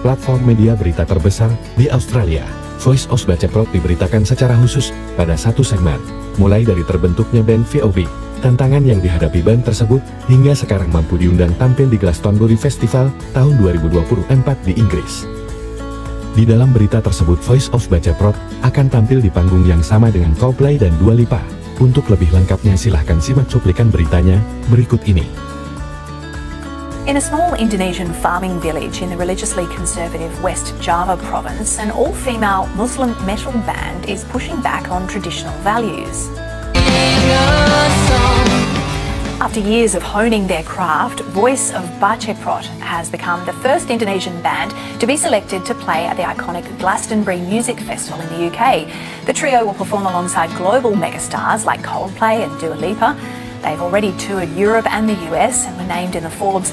platform media berita terbesar di Australia, Voice of Baceprot diberitakan secara khusus pada satu segmen, mulai dari terbentuknya band VoB, tantangan yang dihadapi band tersebut, hingga sekarang mampu diundang tampil di Glastonbury Festival tahun 2024 di Inggris. Di dalam berita tersebut, Voice of Baceprot akan tampil di panggung yang sama dengan Coldplay dan Dua Lipa. Untuk lebih lengkapnya silahkan simak cuplikan beritanya berikut ini. In a small Indonesian farming village in the religiously conservative West Java province, an all-female Muslim metal band is pushing back on traditional values. After years of honing their craft, Voice of Baceprot has become the first Indonesian band to be selected to play at the iconic Glastonbury Music Festival in the UK. The trio will perform alongside global megastars like Coldplay and Dua Lipa. They've already toured Europe and the US and were named in Forbes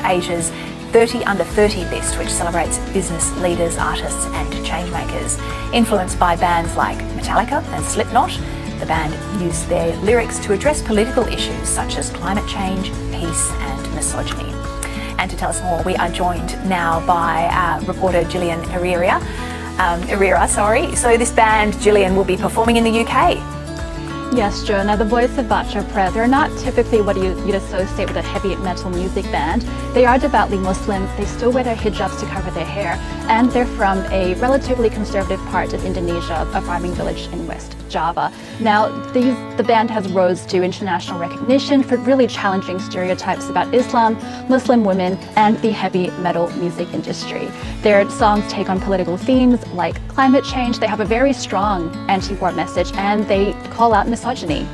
Asia's 30 under 30 list, which celebrates business leaders, artists and changemakers. Influenced by bands like Metallica and Slipknot, the band used their lyrics to address political issues such as climate change, peace and misogyny. And to tell us more, we are joined now by reporter Gillian Herrera. So this band, Gillian, will be performing in the UK. Yes, Joe. Now, the Voice of Baceprot, they're not typically what you'd associate with a heavy metal music band. They are devoutly Muslim. They still wear their hijabs to cover their hair, and they're from a relatively conservative part of Indonesia, a farming village in West Java. Now, the band has rose to international recognition for really challenging stereotypes about Islam, Muslim women, and the heavy metal music industry. Their songs take on political themes like climate change. They have a very strong anti-war message, and they call out misogyny.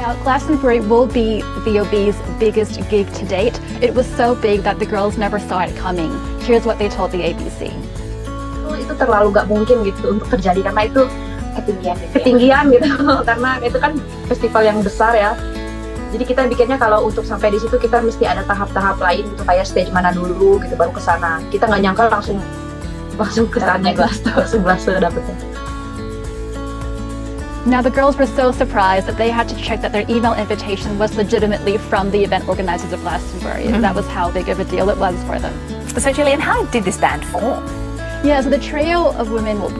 Now, Glastonbury will be VoB's biggest gig to date. It was so big that the girls never saw it coming. Here's what they told the ABC. Itu terlalu gak mungkin gitu untuk terjadi karena itu ketinggian gitu karena itu kan festival yang besar ya. Jadi kita bikinnya kalau untuk sampai di situ kita mesti ada tahap-tahap lain gitu, kayak stage mana dulu gitu baru ke sana. Kita nggak nyangka langsung ke sana Glastonbury dapetnya. Now, the girls were so surprised that they had to check that their email invitation was legitimately from the event organizers of Glastonbury. That was how big of a deal it was for them. So, Gillian, how did this band form? Yeah, so the trio of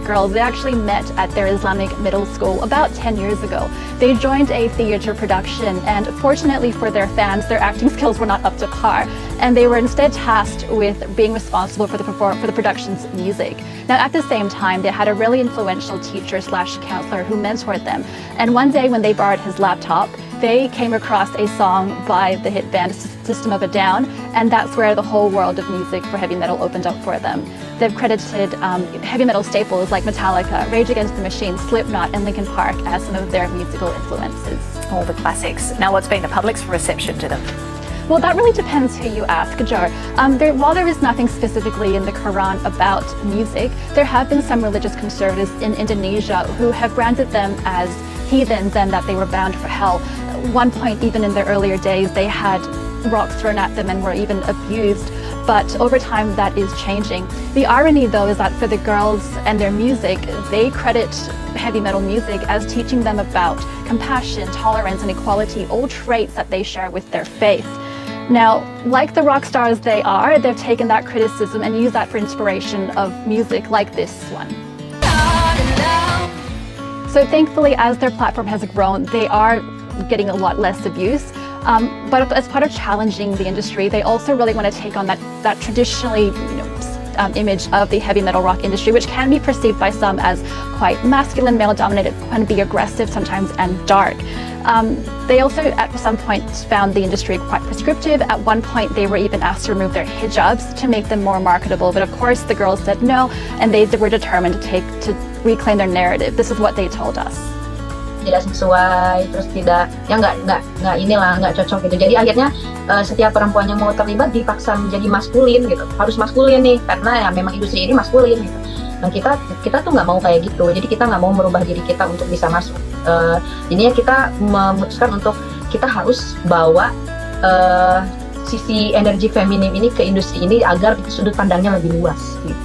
girls, they actually met at their Islamic middle school about 10 years ago. They joined a theater production, and fortunately for their fans, their acting skills were not up to par, and they were instead tasked with being responsible for the production's music. Now, at the same time, they had a really influential teacher/counselor who mentored them, and one day when they borrowed his laptop, they came across a song by the hit band System of a Down, and that's where the whole world of music for heavy metal opened up for them. They've credited heavy metal staples like Metallica, Rage Against the Machine, Slipknot, and Linkin Park as some of their musical influences. All the classics. Now, what's been the public's reception to them? Well, that really depends who you ask, Jar. While there is nothing specifically in the Quran about music, there have been some religious conservatives in Indonesia who have branded them as heathens and that they were bound for hell. At one point, even in their earlier days, they had rocks thrown at them and were even abused. But over time, that is changing. The irony, though, is that for the girls and their music, they credit heavy metal music as teaching them about compassion, tolerance, and equality, all traits that they share with their faith. Now, like the rock stars they are, they've taken that criticism and used that for inspiration of music like this one. So thankfully, as their platform has grown, they are getting a lot less abuse. But as part of challenging the industry, they also really want to take on that traditionally, image of the heavy metal rock industry, which can be perceived by some as quite masculine, male-dominated, can be aggressive sometimes and dark. They also at some point found the industry quite prescriptive. At one point they were even asked to remove their hijabs to make them more marketable, but of course the girls said no, and they were determined to reclaim their narrative. This is what they told us. Tidak sesuai, terus nggak cocok gitu. Jadi akhirnya setiap perempuan yang mau terlibat dipaksa menjadi maskulin gitu, harus maskulin nih karena ya memang industri ini maskulin gitu. Nah kita tuh nggak mau kayak gitu, jadi kita nggak mau merubah diri kita untuk bisa masuk. Jadinya kita memutuskan untuk kita harus bawa sisi energi feminim ini ke industri ini agar sudut pandangnya lebih luas gitu.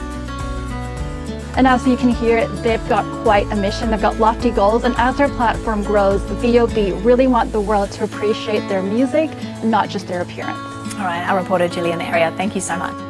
And as you can hear, they've got quite a mission, they've got lofty goals, and as their platform grows, VoB really want the world to appreciate their music, not just their appearance. All right, our reporter Gillian Area, thank you so much.